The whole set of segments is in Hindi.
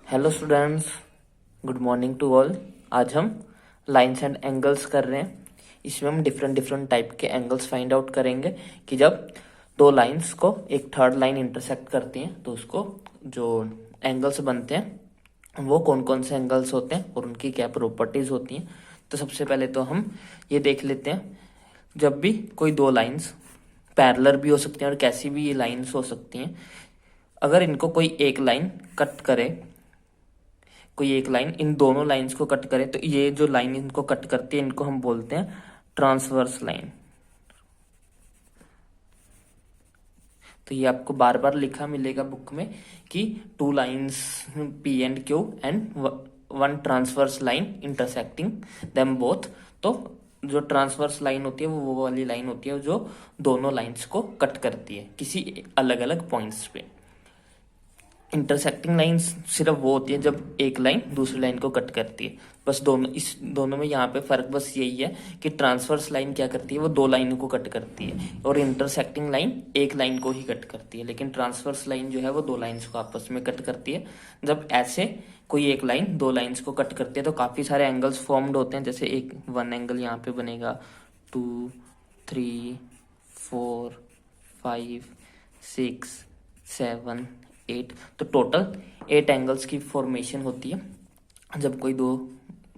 Hello students, good morning to all. आज हम लाइंस एंड एंगल्स कर रहे हैं। इसमें हम डिफरेंट डिफरेंट टाइप के एंगल्स फाइंड आउट करेंगे कि जब दो लाइंस को एक थर्ड लाइन इंटरसेक्ट करती हैं तो उसको जो एंगल्स बनते हैं वो कौन कौन से एंगल्स होते हैं और उनकी क्या प्रॉपर्टीज होती हैं। तो सबसे पहले तो हम ये देख लेते हैं, जब भी कोई दो लाइंस पैरेलल भी हो सकती हैं और कैसी भी ये लाइंस हो सकती हैं, अगर इनको कोई एक लाइन कट करे, कोई एक लाइन इन दोनों लाइंस को कट करे, तो ये जो लाइन इनको कट करती है इनको हम बोलते हैं ट्रांसवर्स लाइन। तो ये आपको बार बार लिखा मिलेगा बुक में कि two lines P and Q and one transverse line intersecting them both. तो जो ट्रांसवर्स लाइन होती है वो वाली लाइन होती है जो दोनों लाइंस को कट करती है किसी अलग अलग पॉइंट्स पे। इंटरसेक्टिंग लाइन सिर्फ वो होती है जब एक लाइन दूसरी लाइन को कट करती है। बस दोनों में यहाँ पे फर्क बस यही है कि ट्रांसवर्स लाइन क्या करती है, वो दो लाइनों को कट करती है और इंटरसेक्टिंग लाइन एक लाइन को ही कट करती है। लेकिन ट्रांसवर्स लाइन जो है वो दो लाइन्स को आपस में कट करती है। जब ऐसे कोई एक लाइन दो लाइन्स को कट करती है तो काफी सारे एंगल्स फॉर्म्ड होते हैं। जैसे एक वन एंगल यहाँ पे बनेगा, 2, 3, 4, 5, 6, 7, 8। तो टोटल 8 एंगल्स की फॉर्मेशन होती है जब कोई दो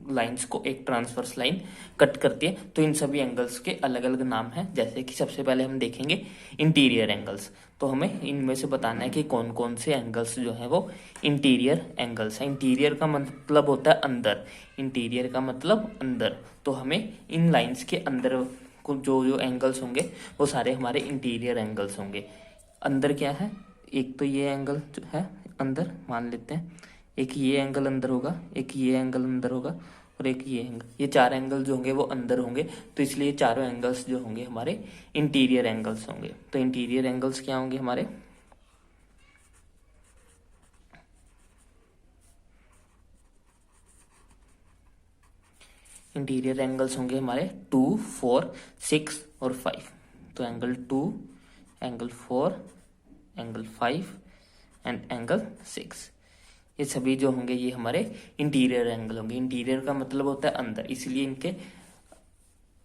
लाइंस को एक ट्रांसवर्स लाइन कट करती है। तो इन सभी एंगल्स के अलग अलग नाम हैं। जैसे कि सबसे पहले हम देखेंगे इंटीरियर एंगल्स। तो हमें इनमें से बताना है कि कौन कौन से एंगल्स जो है वो इंटीरियर एंगल्स हैं। इंटीरियर का मतलब होता है अंदर, इंटीरियर का मतलब अंदर। तो हमें इन लाइंस के अंदर जो जो एंगल्स होंगे वो सारे हमारे इंटीरियर एंगल्स होंगे। अंदर क्या है, एक तो ये एंगल जो है अंदर मान लेते हैं, एक ये एंगल अंदर होगा, एक ये एंगल अंदर होगा और एक ये एंगल। ये चार एंगल जो होंगे वो अंदर होंगे। तो इसलिए चारों एंगल्स जो होंगे हमारे इंटीरियर एंगल्स होंगे। तो इंटीरियर एंगल्स क्या होंगे हमारे, इंटीरियर एंगल्स होंगे हमारे 2, 4, 6 और 5। तो angle 2, angle 4, angle 5 and angle 6, ये सभी जो होंगे ये हमारे इंटीरियर एंगल होंगे। इंटीरियर का मतलब होता है अंदर, इसलिए इनके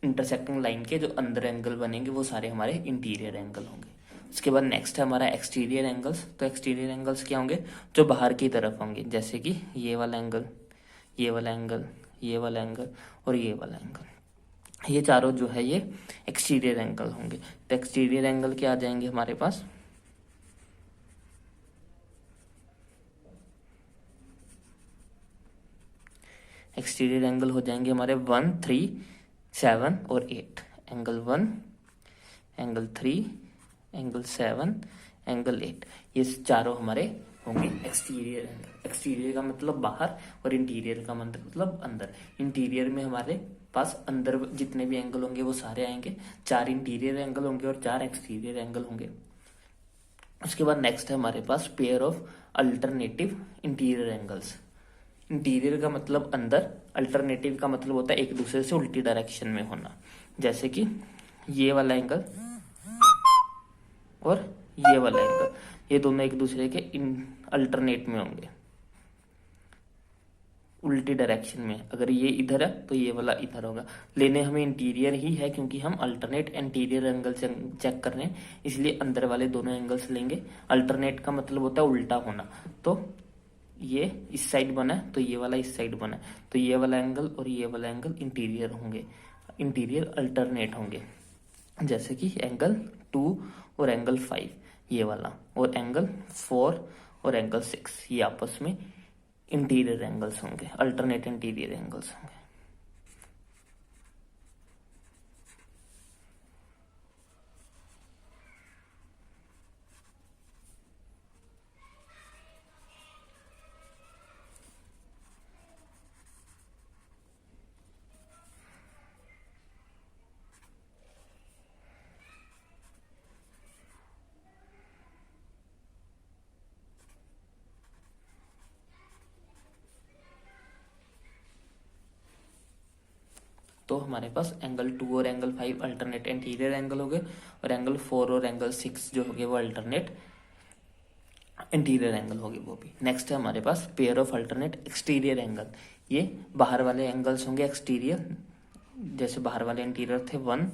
इंटरसेक्टिंग लाइन के जो अंदर एंगल बनेंगे वो सारे हमारे इंटीरियर एंगल होंगे। उसके बाद नेक्स्ट है हमारा एक्सटीरियर एंगल्स। तो एक्सटीरियर एंगल्स क्या होंगे, जो बाहर की तरफ होंगे। जैसे कि ये वाला एंगल, ये वाला एंगल, ये वाला एंगल और ये वाला एंगल, ये चारों जो है ये एक्सटीरियर एंगल होंगे। तो एक्सटीरियर एंगल क्या आ जाएंगे हमारे पास, एक्सटीरियर एंगल हो जाएंगे हमारे 1, 3, 7 और 8। एंगल 1, एंगल 3, एंगल 7, एंगल 8, ये चारों हमारे होंगे एक्सटीरियर एंगल। एक्सटीरियर का मतलब बाहर और इंटीरियर का मतलब अंदर। इंटीरियर में हमारे पास अंदर जितने भी एंगल होंगे वो सारे आएंगे। 4 इंटीरियर एंगल होंगे और 4 एक्सटीरियर एंगल होंगे। उसके बाद नेक्स्ट है हमारे पास pair of alternative interior angles. Interior का मतलब अंदर, अल्टरनेटिव का मतलब होता है एक दूसरे से उल्टी डायरेक्शन में होना। जैसे कि ये वाला एंगल और ये वाला एंगल, ये दोनों एक दूसरे के अल्टरनेट में होंगे, उल्टी डायरेक्शन में। अगर ये इधर है तो ये वाला इधर होगा। लेने हमें इंटीरियर ही है क्योंकि हम अल्टरनेट इंटीरियर एंगल चेक कर रहे हैं, इसलिए अंदर वाले दोनों एंगल्स लेंगे। अल्टरनेट का मतलब होता है उल्टा होना। तो ये इस साइड बना है तो ये वाला इस साइड बना है, तो ये वाला एंगल और ये वाला एंगल इंटीरियर होंगे, इंटीरियर अल्टरनेट होंगे। जैसे कि एंगल 2 और एंगल 5 ये वाला, और एंगल 4 और एंगल 6 ये आपस में इंटीरियर एंगल्स होंगे, अल्टरनेट इंटीरियर एंगल्स होंगे। तो हमारे पास एंगल 2 और एंगल 5 अल्टरनेट इंटीरियर एंगल हो गए और एंगल 4 और एंगल 6 जो हो गए वो अल्टरनेट इंटीरियर एंगल होगी वो भी। नेक्स्ट है हमारे पास pair of alternate exterior angle. ये बाहर वाले एंगल्स होंगे एक्सटीरियर, जैसे बाहर वाले इंटीरियर थे 1,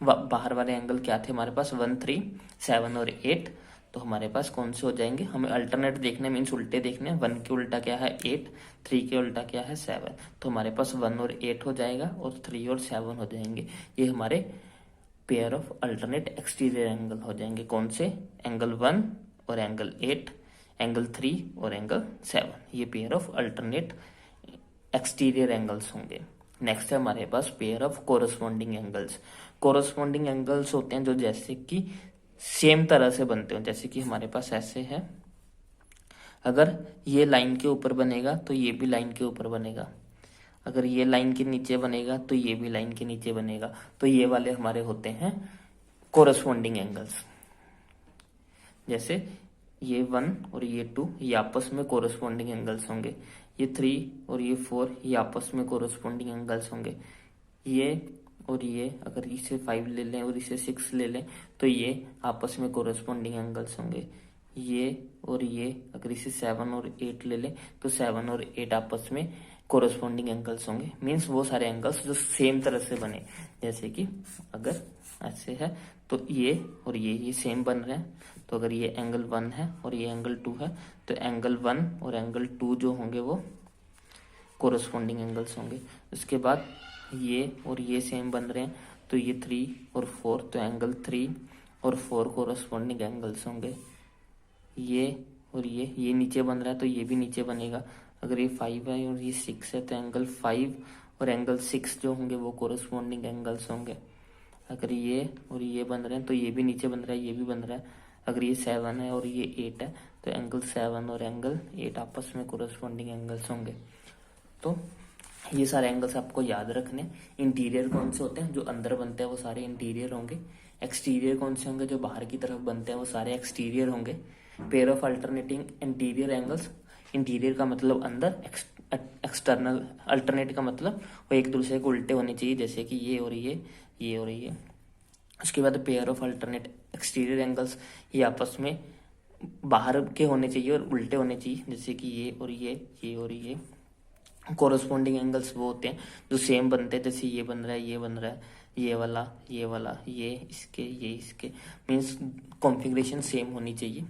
बाहर वाले एंगल क्या थे हमारे पास 1, 3, 7 और 8। तो हमारे पास कौन से हो जाएंगे, हमें अल्टरनेट देखने मीन्स उल्टे देखने। 1 के उल्टा क्या है 8, 3 के उल्टा क्या है 7। तो हमारे पास 1 और 8 हो जाएगा और 3 और 7 हो जाएंगे। ये हमारे pair of alternate exterior angle हो जाएंगे। कौन से, एंगल 1 और एंगल 8, एंगल 3 और एंगल 7। ये pair of alternate exterior angles होंगे। नेक्स्ट है हमारे पास pair of corresponding angles. Corresponding angles होते हैं जो जैसे कि सेम तरह से बनते हो, जैसे कि हमारे पास ऐसे है, अगर ये लाइन के ऊपर बनेगा तो ये भी लाइन के ऊपर बनेगा, अगर ये लाइन के नीचे बनेगा तो ये भी लाइन के नीचे बनेगा। तो ये वाले हमारे होते हैं कोरस्पॉन्डिंग एंगल्स। जैसे ये 1 और ये 2 ये आपस में कोरस्पॉन्डिंग एंगल्स होंगे। ये 3 और ये 4 ये आपस में कोरस्पॉन्डिंग एंगल्स होंगे। ये और ये अगर इसे 5 ले लें और इसे 6 ले लें तो ये आपस में कोरस्पॉन्डिंग एंगल्स होंगे। ये और ये अगर इसे 7 और 8 ले लें तो 7 और 8 आपस में कोरस्पॉन्डिंग एंगल्स होंगे। मीन्स वो सारे एंगल्स जो सेम तरह से बने, जैसे कि अगर ऐसे है तो ये और ये सेम बन रहे हैं। तो अगर ये एंगल 1 है और ये एंगल 2 है तो एंगल 1 और एंगल 2 जो होंगे वो कोरस्पॉन्डिंग एंगल्स होंगे। उसके बाद ये और ये सेम बन रहे हैं तो ये 3 और 4 तो एंगल 3 और 4 कोरस्पॉन्डिंग एंगल्स होंगे। ये और ये नीचे बन रहा है तो ये भी नीचे बनेगा। अगर ये 5 है और ये 6 है तो एंगल 5 और एंगल 6 जो होंगे वो कोरस्पॉन्डिंग एंगल्स होंगे। अगर ये और ये बन रहे हैं तो ये भी नीचे बन रहा है, ये भी बन रहा है। अगर ये 7 है और ये 8 है तो एंगल 7 और एंगल 8 आपस में कोरस्पॉन्डिंग एंगल्स होंगे। तो ये सारे एंगल्स आपको याद रखने। इंटीरियर कौन से होते हैं, जो अंदर बनते हैं वो सारे इंटीरियर होंगे। एक्सटीरियर कौन से होंगे, जो बाहर की तरफ बनते हैं वो सारे एक्सटीरियर होंगे। Pair of alternating interior angles, interior का मतलब अंदर, एक्सटर्नल अल्टरनेट का मतलब वो एक दूसरे को उल्टे होने चाहिए, जैसे कि ये और ये और ये। उसके बाद pair of alternate exterior angles, ये आपस में बाहर के होने चाहिए और उल्टे होने चाहिए, जैसे कि ये और ये और ये। कोरस्पॉन्डिंग एंगल्स वो होते हैं जो सेम बनते हैं, जैसे ये बन रहा है, ये बन रहा है, ये वाला, ये इसके, मीन्स कॉन्फ़िगरेशन सेम होनी चाहिए।